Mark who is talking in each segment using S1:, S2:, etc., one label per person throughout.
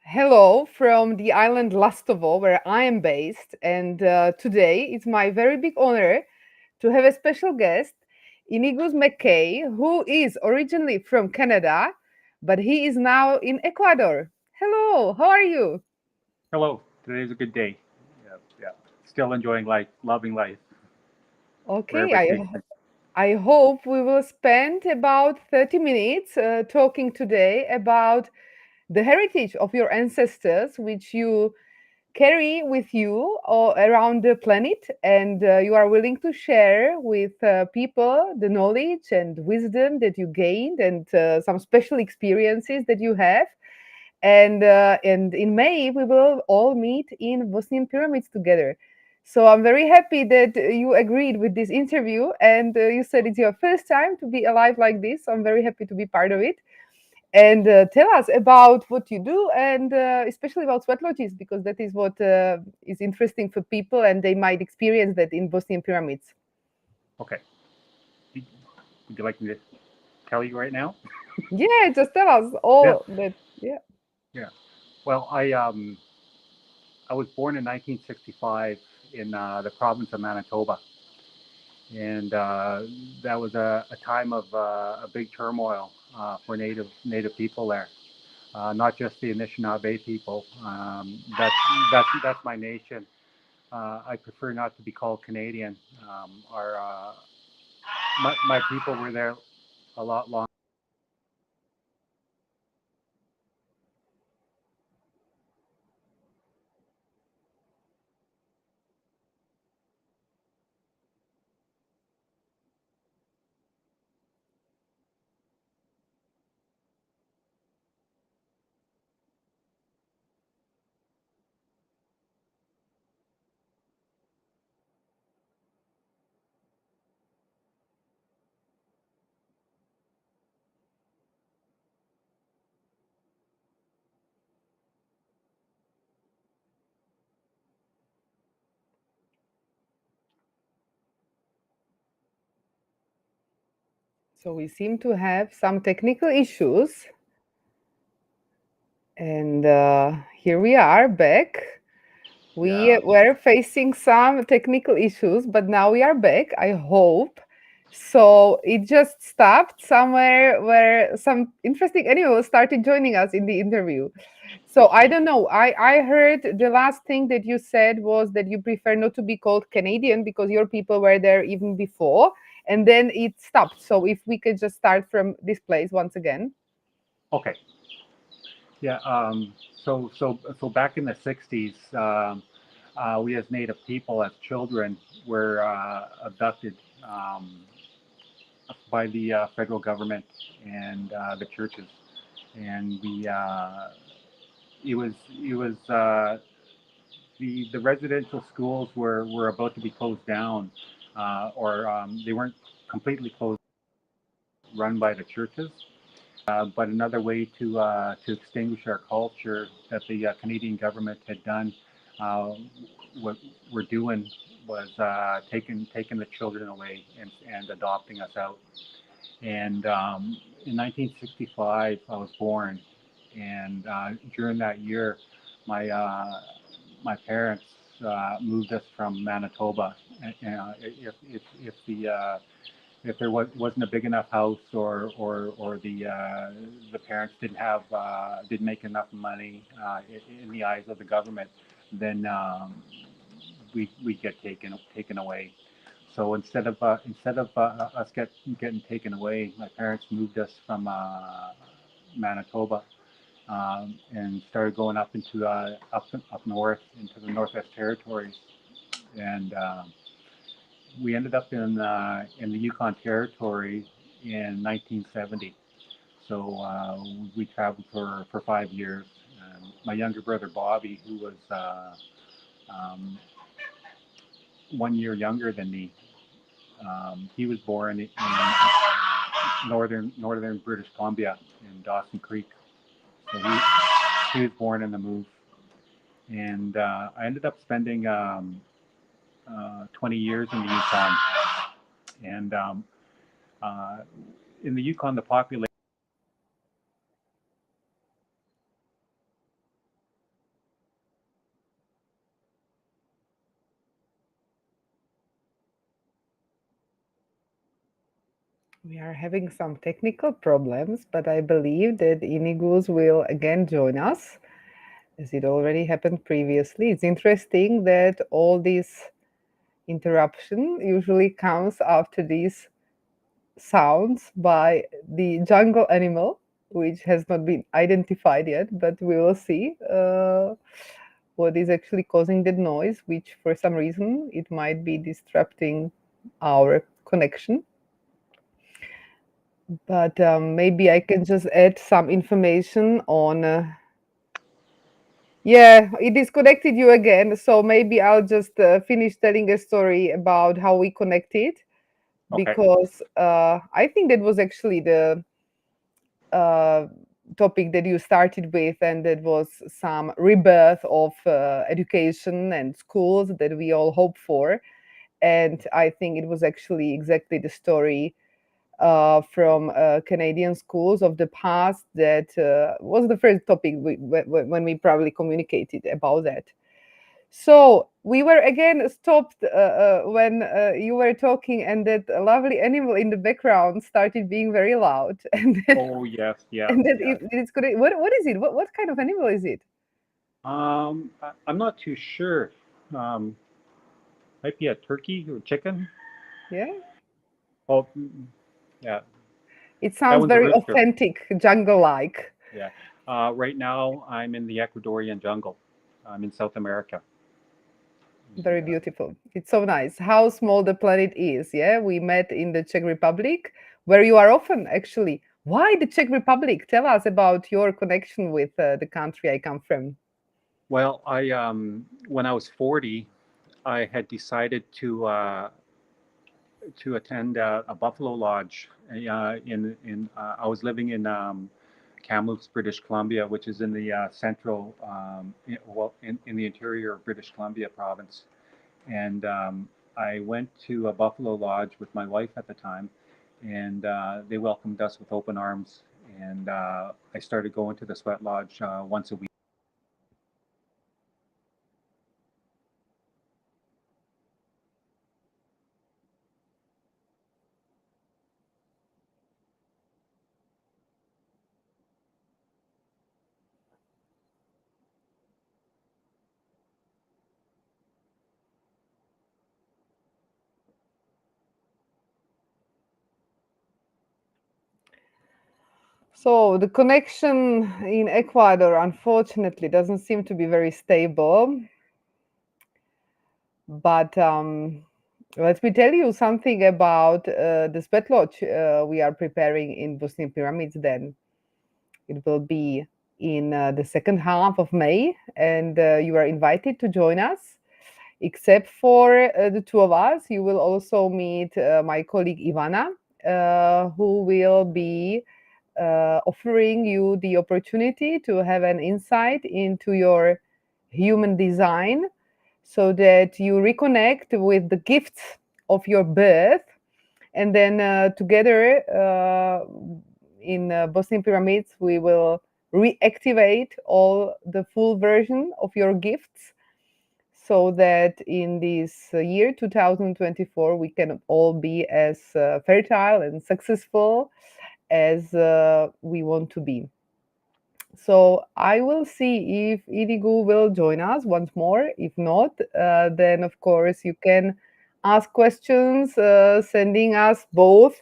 S1: Hello from the island Lastovo, where I am based. And today it's my very big honor to have a special guest, Iniigoos Mckay, who is originally from Canada, but he is now in Ecuador. Hello, how are you?
S2: Hello. Today's a good day. Yeah, yeah. Still enjoying life, loving life
S1: Okay,
S2: wherever it takes me.
S1: I hope we will spend about 30 minutes talking today about the heritage of your ancestors, which you carry with you all around the planet, and you are willing to share with people the knowledge and wisdom that you gained and some special experiences that you have. And in May we will all meet in Bosnian pyramids together. So I'm very happy that you agreed with this interview, and you said it's your first time to be alive like this. So I'm very happy to be part of it. And tell us about what you do, and especially about Sweatlodges, because that is what is interesting for people, and they might experience that in Bosnian pyramids.
S2: Okay. Would would you like me to tell you right now?
S1: Yeah, just tell us
S2: Yeah.
S1: all that. Yeah.
S2: Yeah. Well, I was born in 1965 in the province of Manitoba, and that was a time of a big turmoil for native people there. Not just the Anishinaabe people. That's my nation. I prefer not to be called Canadian. Our my people were there a lot longer.
S1: So we seem to have some technical issues, and here we are back. We
S2: Yeah.
S1: were facing some technical issues, but now we are back, I hope. So it just stopped somewhere where some interesting animals started joining us in the interview. So I don't know. I heard the last thing that you said was that you prefer not to be called Canadian because your people were there even before, and then it stopped. So if we could just start from this place once again.
S2: Okay. Yeah. So back in the '60s, we as Native people, as children, were abducted by the federal government and the churches, and it was the residential schools were about to be closed down, or they weren't completely closed, run by the churches. But another way to extinguish our culture that the Canadian government had done, uh, what we're doing was taking the children away and adopting us out. And in 1965, I was born, and during that year, my my parents moved us from Manitoba. If if there wasn't a big enough house, or the parents didn't make enough money in the eyes of the government, then we get taken away. So instead of us getting taken away, my parents moved us from Manitoba, and started going up into up north into the Northwest Territories, and we ended up in the Yukon Territory in 1970. So we traveled for 5 years. My younger brother Bobby, who was um, 1 year younger than me, he was born in northern British Columbia in Dawson Creek. So he was born in the move, and I ended up spending 20 years in the Yukon, and uh, in the Yukon, the population
S1: We are having some technical problems, but I believe that Iniigoos will again join us, as it already happened previously. It's interesting that all this interruption usually comes after these sounds by the jungle animal, which has not been identified yet, but we will see what is actually causing that noise, which for some reason it might be disrupting our connection. But maybe I can just add some information on. Yeah, it disconnected you again. So maybe I'll just finish telling a story about how we connected,
S2: Okay.
S1: because I think that was actually the uh, topic that you started with, and that was some rebirth of education and schools that we all hope for. And I think it was actually exactly the story from Canadian schools of the past that was the first topic when we probably communicated about that. So we were again stopped when you were talking, and that lovely animal in the background started being very loud, and then,
S2: Oh yes, yes,
S1: and that
S2: yes.
S1: it's good. What is it? What kind of animal is it?
S2: I'm not too sure. Um, might be a turkey or chicken.
S1: Yeah,
S2: Oh, yeah,
S1: it
S2: that
S1: sounds
S2: one's a
S1: very
S2: rooster.
S1: authentic, jungle-like.
S2: Yeah. Right now, I'm in the Ecuadorian jungle. I'm in South America.
S1: Very
S2: And,
S1: beautiful. It's so nice how small the planet is. Yeah, we met in the Czech Republic, where you are often actually. Why the Czech Republic? Tell us about your connection with the country I come from.
S2: well, I when I was 40, I had decided to attend a buffalo lodge. I was living in Kamloops, British Columbia, which is in the central, in the interior of British Columbia province. And I went to a buffalo lodge with my wife at the time, and they welcomed us with open arms. And I started going to the sweat lodge once a week.
S1: So the connection in Ecuador, unfortunately, doesn't seem to be very stable. But let me tell you something about the Sweatlodge we are preparing in Bosnian Pyramids. Then it will be in the second half of May, and you are invited to join us. Except for the two of us, you will also meet my colleague Ivana, who will be offering you the opportunity to have an insight into your human design, so that you reconnect with the gifts of your birth. And then together in Bosnian Pyramids, we will reactivate all the full version of your gifts, so that in this year 2024 we can all be as fertile and successful as we want to be. So I will see if Inigo will join us once more. If not, then of course you can ask questions, sending us both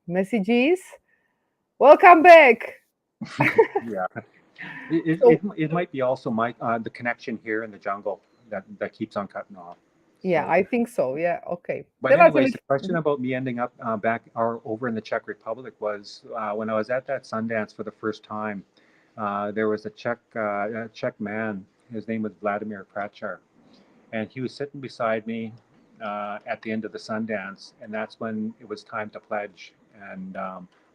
S1: messages. Welcome back.
S2: Yeah, it might be also the connection here in the jungle that keeps on cutting off.
S1: Yeah,
S2: So,
S1: I think so. Yeah, okay.
S2: but
S1: Tell us a
S2: anyways, the question
S1: little.
S2: about me ending up back or over in the Czech Republic was when I was at that Sundance for the first time. There was a Czech man. His name was Vladimir Prachar, and he was sitting beside me at the end of the Sundance, and that's when it was time to pledge. And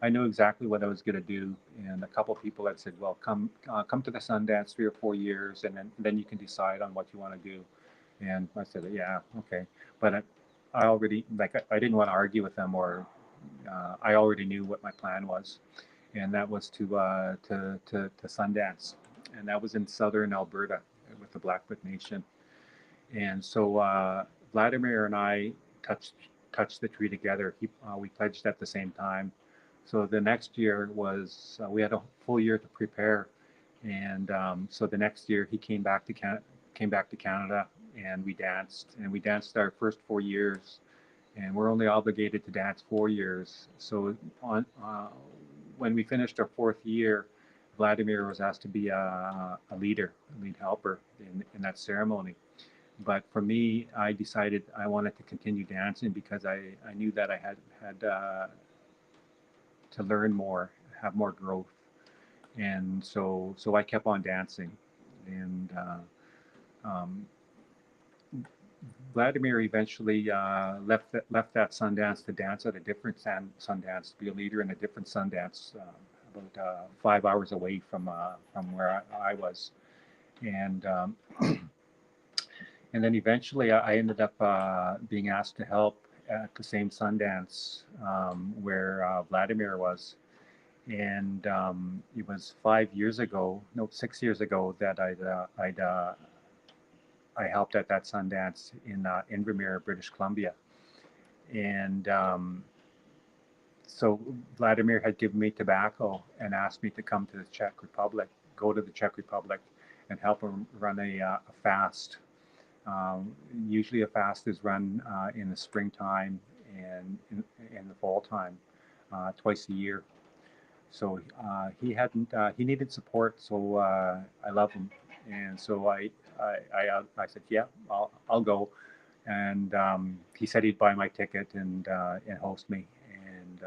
S2: I knew exactly what I was going to do. And a couple of people had said, "Well, come to the Sundance 3 or 4 years, and then you can decide on what you want to do." And I said, "Yeah, okay," but I already I didn't want to argue with them, or I already knew what my plan was, and that was to Sundance, and that was in southern Alberta with the Blackfoot Nation. And so Vladimir and I touched touch the tree together. We pledged at the same time. So the next year was we had a full year to prepare, and so the next year he came back to Canada, and we danced our first 4 years, and we're only obligated to dance 4 years. So when we finished our fourth year, Vladimir was asked to be a lead helper in that ceremony. But for me, I decided I wanted to continue dancing because I knew that I had to learn more, have more growth, and so I kept on dancing, and um, Vladimir eventually left that Sundance to dance at a different Sundance, to be a leader in a different Sundance, about 5 hours away from where I was, and and then eventually I ended up being asked to help at the same Sundance where Vladimir was. And it was 5 years ago, no, 6 years ago that I helped at that Sundance in Invermere, British Columbia. And so Vladimir had given me tobacco and asked me to come to the Czech Republic, go to the Czech Republic, and help him run a fast. Usually a fast is run in the springtime and in the fall time, twice a year. So he needed support, so I love him, and so I said, yeah, I'll go, and he said he'd buy my ticket and host me, and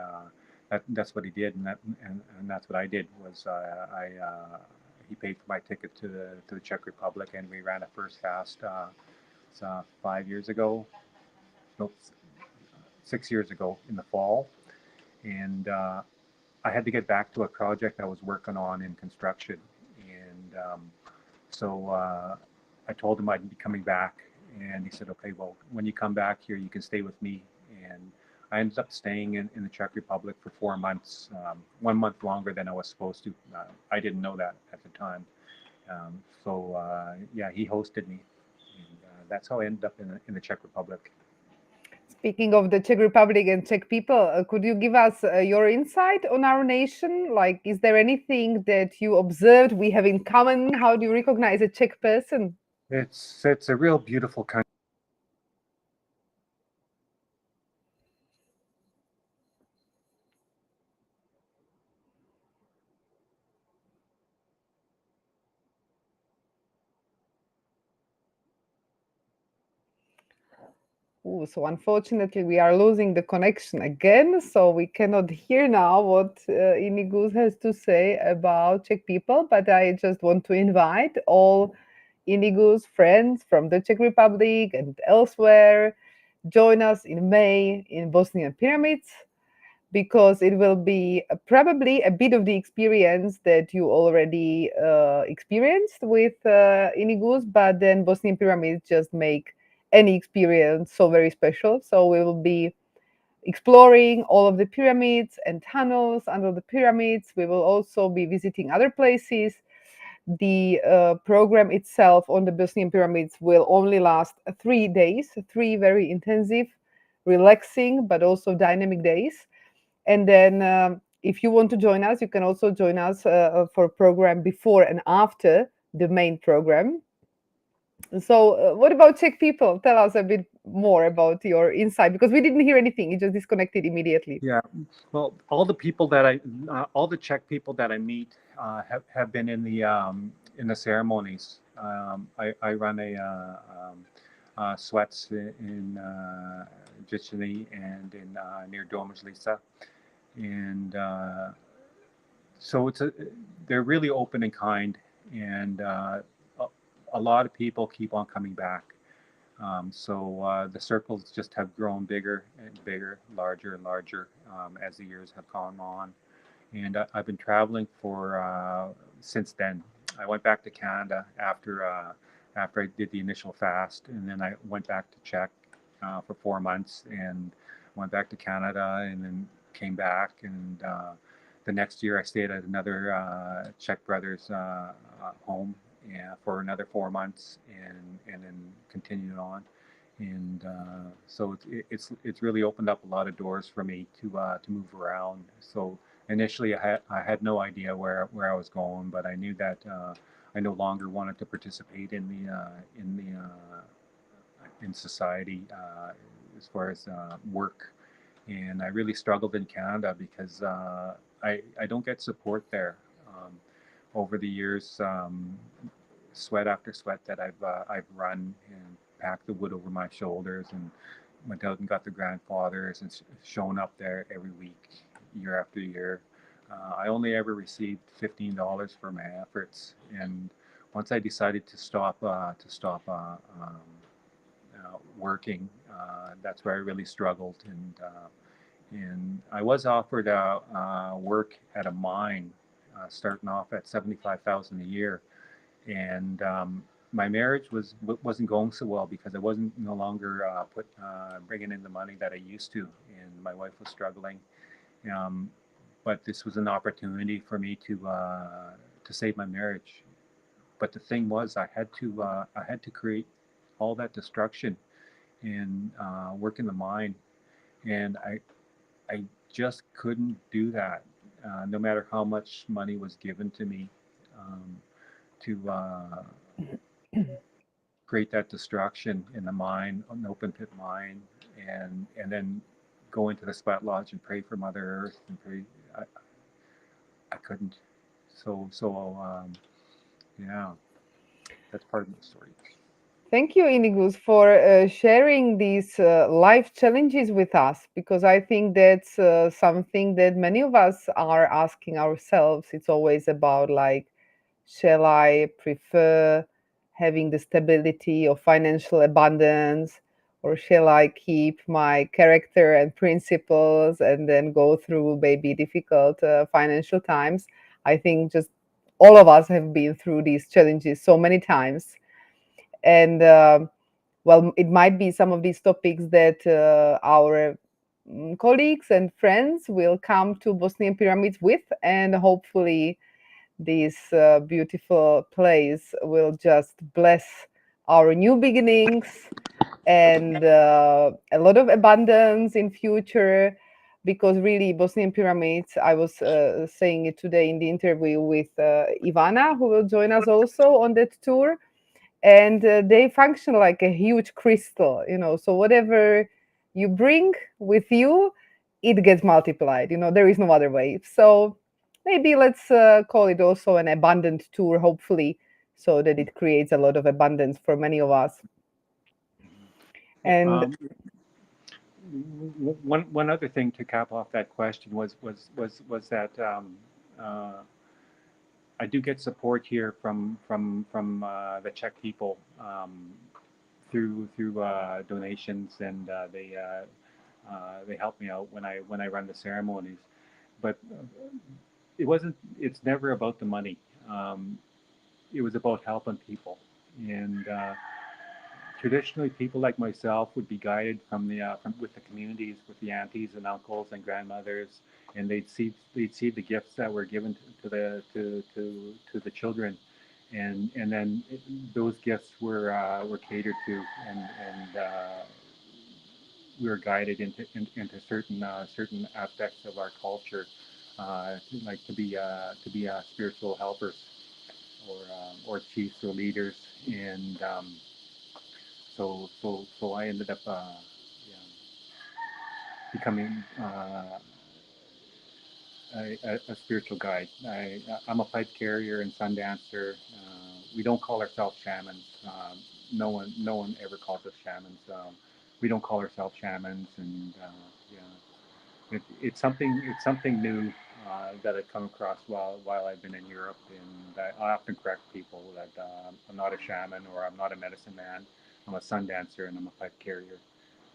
S2: that's what he did, and that's what I did was he paid for my ticket to the Czech Republic, and we ran a first fast 5 years ago, no, 6 years ago in the fall, and I had to get back to a project I was working on in construction, and so I told him I'd be coming back, and he said, "Okay, well, when you come back here, you can stay with me." And I ended up staying in the Czech Republic for 4 months, 1 month longer than I was supposed to. I didn't know that at the time. Yeah, he hosted me, and that's how I ended up in the Czech Republic.
S1: Speaking of the Czech Republic and Czech people, could you give us your insight on our nation? Like, is there anything that you observed we have in common? How do you recognize a Czech person?
S2: It's a real beautiful country.
S1: Ooh, so unfortunately, we are losing the connection again, so we cannot hear now what Iniigoos has to say about Czech people. But I just want to invite all Iniigoos friends from the Czech Republic and elsewhere join us in May in Bosnian pyramids, because it will be probably a bit of the experience that you already experienced with Iniigoos, but then Bosnian pyramids just make any experience so very special. So we will be exploring all of the pyramids and tunnels under the pyramids. We will also be visiting other places. The program itself on the Bosnian pyramids will only last 3 days, three very intensive, relaxing, but also dynamic days. And then if you want to join us, you can also join us for a program before and after the main program. So what about Czech people? Tell us a bit more about your insight, because we didn't hear anything. You just disconnected immediately.
S2: Yeah, well, all the Czech people that I meet have been in the ceremonies. I run sweats in Jitchiny and in near Domažlica, and so they're really open and kind, and a lot of people keep on coming back. So the circles just have grown bigger and bigger, larger and larger as the years have gone on. And I've been traveling for since then. I went back to Canada after I did the initial fast, and then I went back to Czech for 4 months, and went back to Canada, and then came back. And the next year, I stayed at another Czech brothers' home, yeah, for another 4 months, and then continued on. and so it's really opened up a lot of doors for me to move around. So initially, I had no idea where I was going, but I knew that I no longer wanted to participate in society as far as work, and I really struggled in Canada because I don't get support there. Um, Over the years, sweat after sweat that I've run and packed the wood over my shoulders and went out and got the grandfathers and shown up there every week, year after year. I only ever received $15 for my efforts, and once I decided to stop working, that's where I really struggled, and I was offered work at a mine, starting off at 75,000 a year, and my marriage wasn't going so well because I wasn't no longer bringing in the money that I used to, and my wife was struggling. Um, but this was an opportunity for me to save my marriage. But the thing was, I had to create all that destruction and work in the mine, and I just couldn't do that, no matter how much money was given to me um, to create that destruction in the mine, an open pit mine, and then go into the Sweatlodge and pray for Mother Earth and pray. I, I couldn't. So yeah, that's part of the story.
S1: Thank you, Iniigoos, for sharing these life challenges with us, because I think that's something that many of us are asking ourselves. It's always about, like, shall I prefer having the stability of financial abundance, or shall I keep my character and principles and then go through maybe difficult financial times? I think just all of us have been through these challenges so many times. And well, it might be some of these topics that our colleagues and friends will come to Bosnian pyramids with, and hopefully this beautiful place will just bless our new beginnings and a lot of abundance in future. Because really, Bosnian pyramids, I was saying it today in the interview with Ivana, who will join us also on that tour, and they function like a huge crystal, so whatever you bring with you, it gets multiplied. There is no other way. So maybe let's call it also an abundant tour, hopefully, so that it creates a lot of abundance for many of us.
S2: Yeah,
S1: And
S2: one other thing to cap off that question was that uh, I do get support here from the Czech people, through donations, and they help me out when I run the ceremonies. But it's never about the money. Um, it was about helping people, and traditionally, people like myself would be guided with the communities, with the aunties and uncles and grandmothers, and they'd see the gifts that were given to the children, and then those gifts were catered to, and we were guided into certain aspects of our culture, like to be spiritual helpers, or chiefs or leaders, and so I ended up yeah, becoming a spiritual guide. I'm a pipe carrier and sun dancer. We don't call ourselves shamans. No one ever calls us shamans. We don't call ourselves shamans, and yeah, it's something new that I've come across while I've been in Europe, and I often correct people that I'm not a shaman or I'm not a medicine man. I'm a sun dancer and I'm a pipe carrier.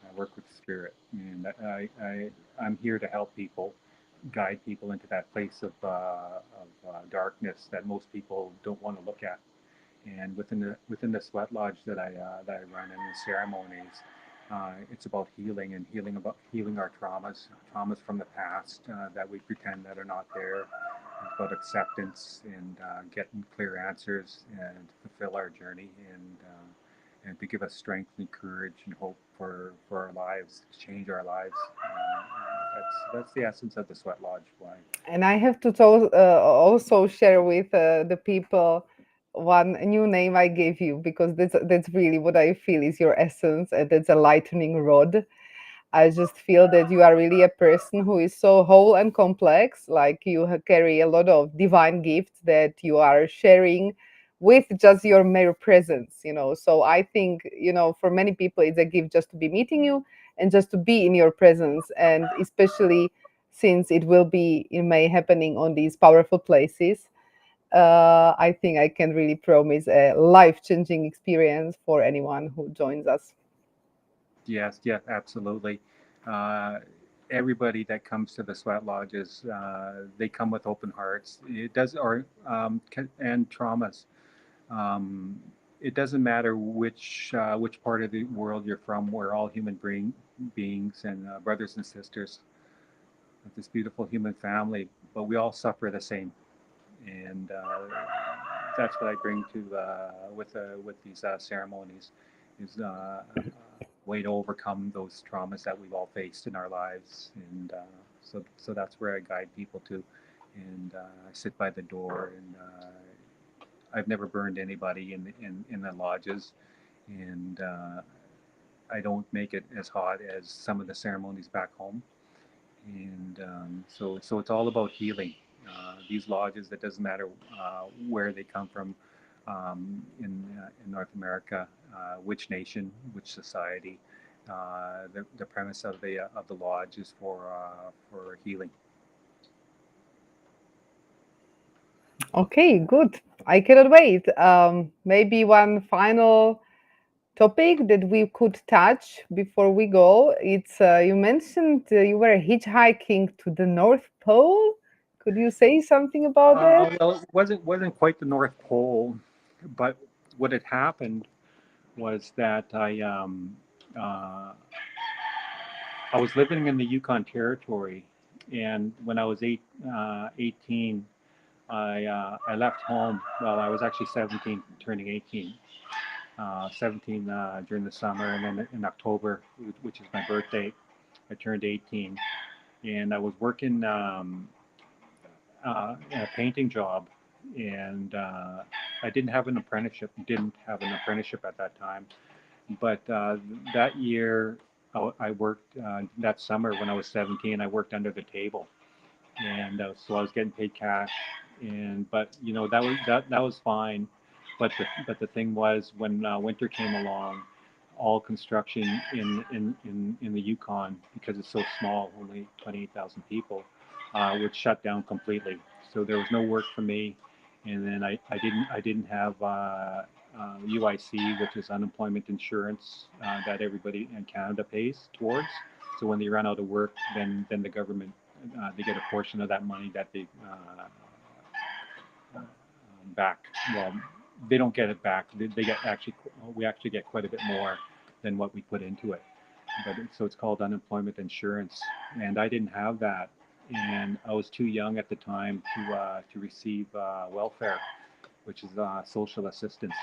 S2: I work with spirit, and I'm here to help people, guide people into that place of darkness that most people don't want to look at. And within the sweat lodge that I run in the ceremonies, it's about healing, and healing our traumas from the past that we pretend that are not there. It's about acceptance and getting clear answers and fulfill our journey, and to give us strength and courage and hope for our lives, to change our lives. That's the essence of the Sweat Lodge flag.
S1: And I have to also share with the people one new name I gave you, because that's really what I feel is your essence, and that's a lightning rod. I just feel that you are really a person who is so whole and complex. Like you carry a lot of divine gifts that you are sharing with just your mere presence, you know. So I think, you know, for many people, it's a gift just to be meeting you and just to be in your presence. And especially since it will be in May happening on these powerful places, I think I can really promise a life changing experience for anyone who joins us.
S2: Yes, yes, absolutely. Uh, Everybody that comes to the Sweat Lodges, they come with open hearts. It does, or and traumas. Um, it doesn't matter which part of the world you're from. We're all beings and brothers and sisters of this beautiful human family, but we all suffer the same. And that's what I bring to with these ceremonies is way to overcome those traumas that we've all faced in our lives, and so that's where I guide people to, and I sit by the door, and I've never burned anybody in the lodges, and I don't make it as hot as some of the ceremonies back home, and so it's all about healing. These lodges, it doesn't matter where they come from in North America, which nation, which society. The premise of the lodge is for healing.
S1: Okay, good. I cannot wait. Maybe one final topic that we could touch before we go. It's you mentioned you were hitchhiking to the North Pole. Could you say something about that?
S2: Well, it wasn't quite the North Pole, but what had happened was that uh, I was living in the Yukon Territory, and when I was 18, I left home. Well, I was actually 17, turning 18. 17 during the summer, and then in October, which is my birthday, I turned 18, and I was working in a painting job, and I didn't have an apprenticeship. Didn't have an apprenticeship at that time, but that year I worked that summer when I was 17. I worked under the table, and so I was getting paid cash, and but you know that was fine, but the thing was when winter came along, all construction in the Yukon, because it's so small, only 28,000 people, would shut down completely. So there was no work for me, and then I didn't have UIC, which is unemployment insurance that everybody in Canada pays towards. So when they run out of work, then the government they get a portion of that money that they back. Well, they don't get it back. They get actually we actually get quite a bit more than what we put into it. But so it's called unemployment insurance, and I didn't have that, and I was too young at the time to receive welfare, which is social assistance.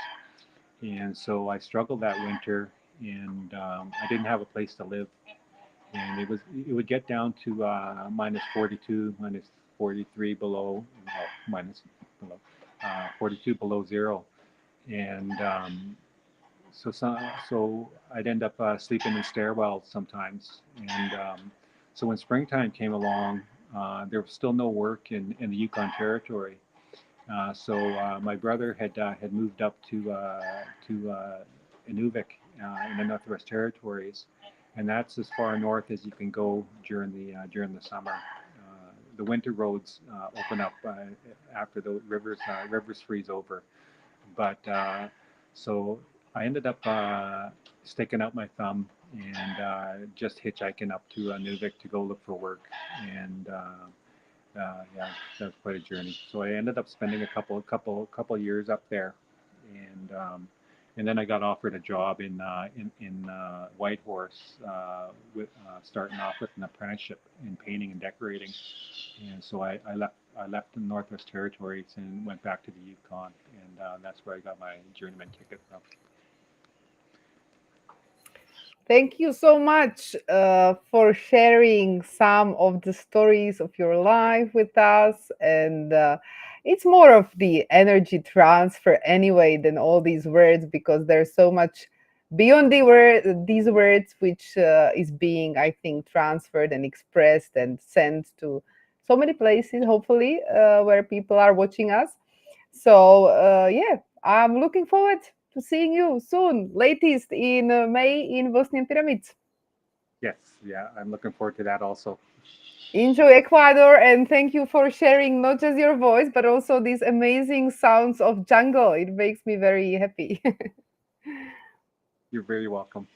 S2: And so I struggled that winter, and I didn't have a place to live, and it would get down to minus 42, minus 43 below, well, minus below 42 below zero, and so I'd end up sleeping in stairwells sometimes, and so when springtime came along, there was still no work in the Yukon Territory. So my brother had moved up to Inuvik in the Northwest Territories, and that's as far north as you can go during the summer. The winter roads open up after the rivers freeze over, but so I ended up sticking out my thumb and just hitchhiking up to Inuvik to go look for work, and yeah, that was quite a journey. So I ended up spending a couple years up there, and then I got offered a job in Whitehorse, with starting off with an apprenticeship in painting and decorating. And so I left the Northwest Territories and went back to the Yukon, and that's where I got my journeyman ticket from.
S1: Thank you so much for sharing some of the stories of your life with us. And it's more of the energy transfer anyway than all these words, because there's so much beyond these words, which is being, I think, transferred and expressed and sent to so many places, hopefully, where people are watching us. So, yeah, I'm looking forward to seeing you soon, latest in May in Bosnian Pyramids.
S2: Yes, yeah, I'm looking forward to that also.
S1: Enjoy Ecuador, and thank you for sharing not just your voice, but also these amazing sounds of jungle. It makes me very happy.
S2: You're very welcome.